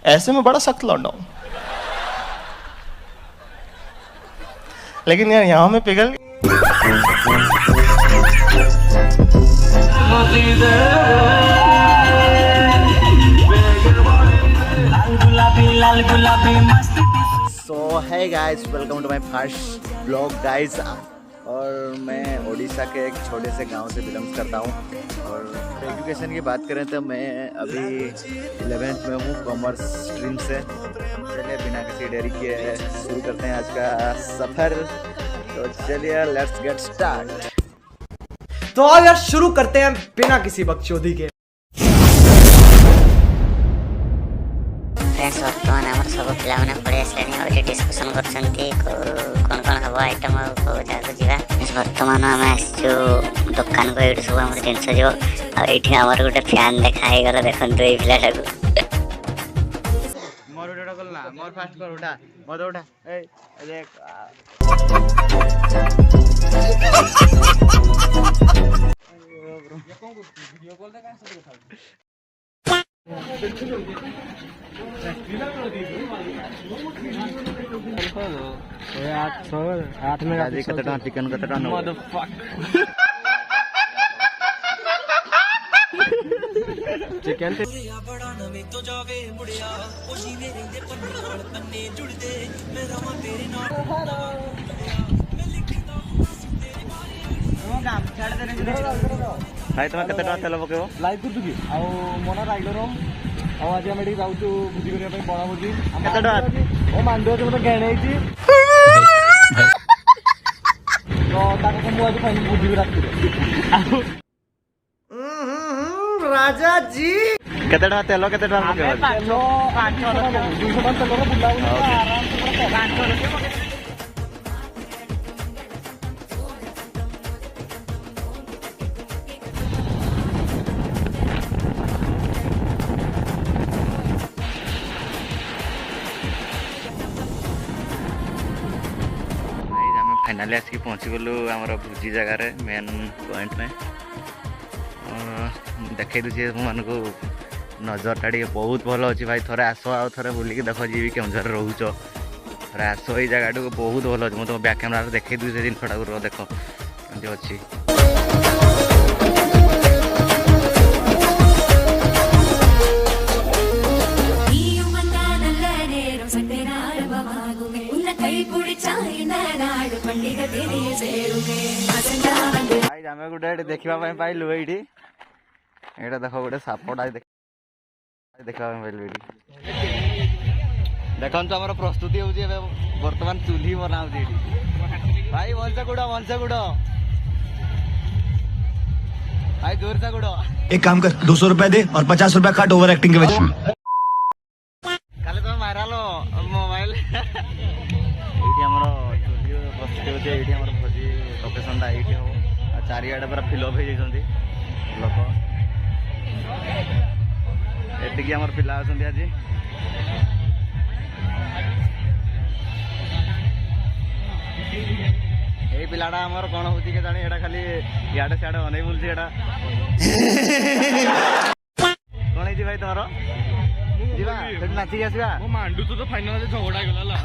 ऐसे में बड़ा सख्त लौंडा हूं, लेकिन यार यहाँ में पिघल सो है guys, welcome to my first blog guys. और मैं उड़ीसा के एक छोटे से गांव से बिलोंग करता हूं। और एजुकेशन की बात करें तो मैं अभी 11th में हूं, कॉमर्स स्ट्रीम से। चलिए बिना किसी देरी के शुरू करते हैं आज का सफ़र। तो चलिए लेट्स गेट स्टार्ट। तो आज यार शुरू करते हैं बिना किसी बकचोदी के। फ्रेंड्स बर्तमान आम सब पिला पड़े आसले डिस्कसन कर हम आइटम जगह जावा। बर्तमान आम आसचु दुकान को ये सब आम जिनस जो आम गोटे फैन देखा गला देखो ये पिलाटा मोर फास्ट कर उठा मत उठा ए देख वीडियो कॉल का कैसे दिखाओ आठ में कतटा चिकन कतटा चिकन तो जावे मुड़िया ओशी मेरे दे पन्ने जुड़ दे मेरा मा तेरे नाल मैं लिखदा तेरे बारे काम छाड़ दे भाई तुम केते टका तेल पकेबो लाइव कर दुकी आ मोना राइडर आ आज हम एडी जाऊ बुद्धि करिया पे बड़ा बुद्धि केते टका ओ मांडो जे मते गणे छी तो ताको मु आज फाइन बुद्धि राखी राजा जी केते टका तेल केते टका पकेबो 500 तेल रो बुलाऊ आराम से 500 रुपया फाइनाली आसिक पहुँची गलु आम भोजी जगार मेन पॉइंट में। देखे दूसरी को नजर टा बहुत भल अच्छी भाई थे आस आ थे बुलिक देख जी केउझर रोच थे आस ये जगह बहुत भल अच्छे मुझे बैक कैमेरा देखे दूसरी जिनटा देख कमी अच्छी। आम गोटे देखा पाइलु ये देख गोटे सापटा देखा पाइलु देखो आम प्रस्तुति हो बर्तमान चूल्ही बनाऊ भाई वंश गुड़ भाई दूर से गुड़। एक काम कर 200 रुपए दे और 50 रुपए काट ओवर एक्टिंग के वजह काले तुम मारा लो मोबाइल प्रस्तुति ये भोजी लोकेशन ये हम चारिआडे पूरा फिलअप हो लोक एतिकी आम पिला आज ये पिलाटा आमर कौन हो जाने यहाँ खाली इे सियाड़े अन बुलूँ एटा कौन है भाई तुम जी नाचिक आसवा मांडू तो फाइनाल झगड़ा गला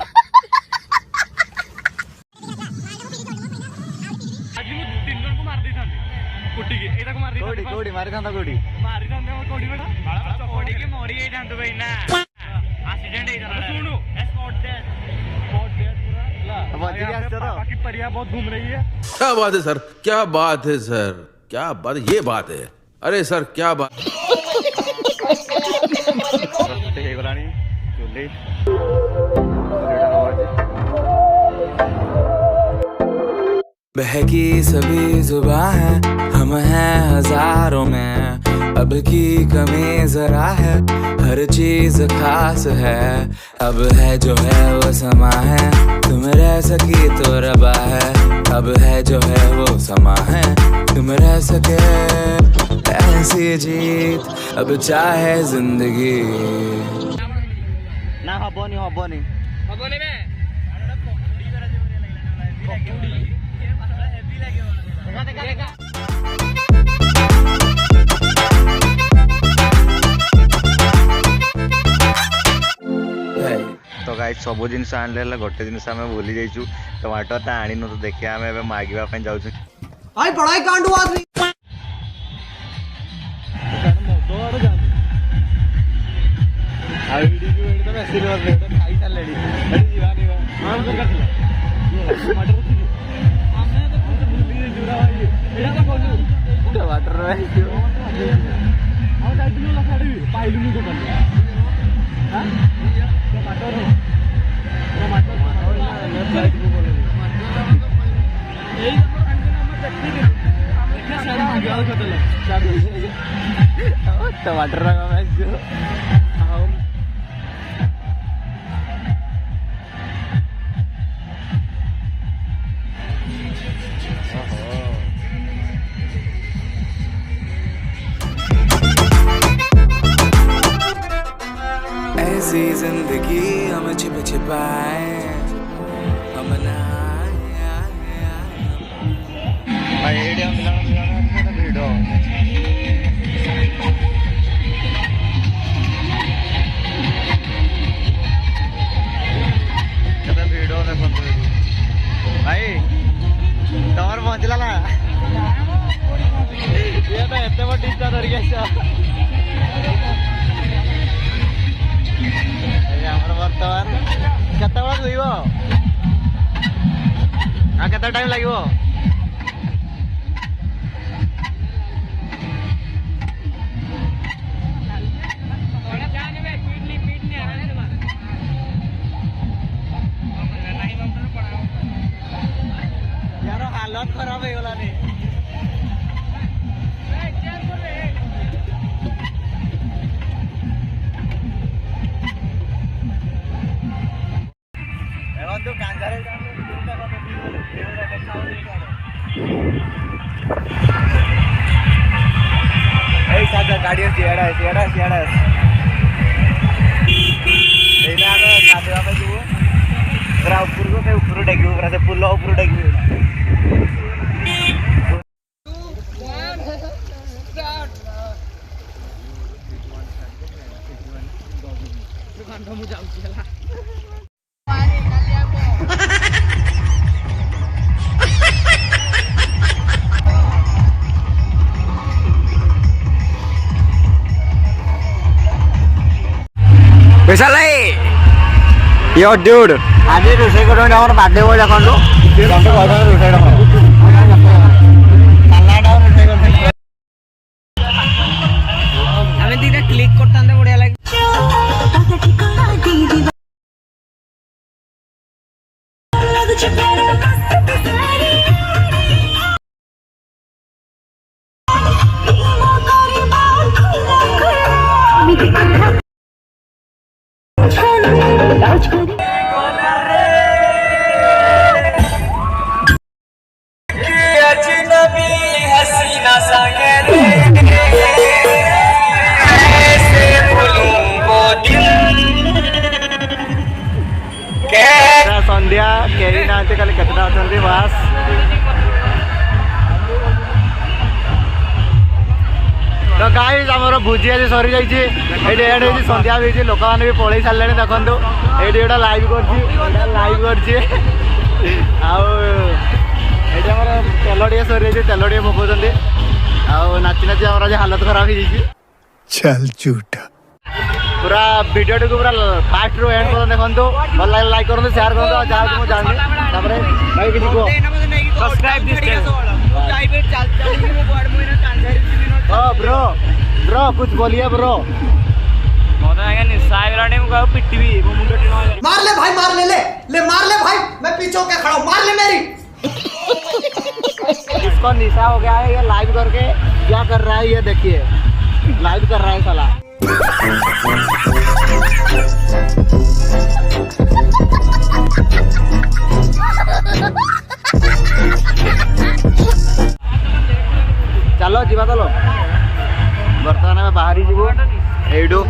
बहुत घूम रही है। क्या बात है सर, क्या बात है सर, क्या बात, ये बात है। अरे सर क्या बात बहकी सभी जुबां है, हम हैं हजारों में, अब की कमी जरा है, हर चीज खास है, अब है जो है वो समा है, तुम रह सकी तो रबा है, अब है जो है वो समा है, तुम रह सके ऐसी जीत, अब चाहे जिंदगी ना हबनी गाइस सब जिनस आनले गोटे जिनस आम भूली जाइछु टमाटर ता आनी न तो देखिए आम एबे मागिबा पई जाउछु भाई पढ़ाई कांड हुआ आदमी टमाटर ऐसी जिंदगी हम छिप छिपाए हम ना वीडियो मिलाना वीडियो केते वीडियो देखो भाई तमर पहुंचला ना ये तो एते बड़ डिस्टा धर गया ଆମର ବର୍ତ୍ତମାନ କେତେବେଳେ ଧୋଇବ ଆଉ କେତେ ଟାଇମ୍ ଲାଗିବ यार हालत खराब ହେଇଗଲାନି गाड़ी सियाड़ा सियाड़ा सियाड़ा एइना आमे गाधेवा पे जीवो पूरा ऊपर को ऊपर डागियो पूरा से पुल ऊपर डागियो पैसा लाई यो ड्यूड आज रोषे करो हमर बाडे हो देखंतु हमके कहबा रोषे रखो कालाडा रोषे करते हमें दीदा क्लिक करतांदे बढ़िया लागे संध्या केरी ना खाली केतना अछंती बास तो गाइस हमर भुजी आज सरी जाई छी एडे एडे संध्या भी लोक माने भी पळै सारले देखंतु एडे एडा लाइव करछि आउ एडे हमर तेलडिया सरी जाई तेलडिया पकोजंती आउ नाची नाची हमर आज हालत खराब हो जाई चल झूठा पूरा वीडियो को पूरा फास्ट रो एंड कर देखंतु भल लाइक करंतु शेयर करंतु जा मु जानि तापरे भाई किछि को सब्सक्राइब दिस चैनल प्राइवेट चल चल मो बोर्ड मोइना कांधारी दिनो ओ ब्रो कुछ बोलिए ब्रो मोदा आगे निसाय वाला टाइम को पिट्टी वो मुंडे टिनो मार ले भाई मार ले मार ले भाई मैं पीछे होके खड़ा हूं मार ले मेरी इसको निशा हो गया है ये लाइव करके क्या कर रहा है ये देखिए लाइव कर रहा है साला चलो जीवा चलो बर्तमान में बाहरी जीवो एडो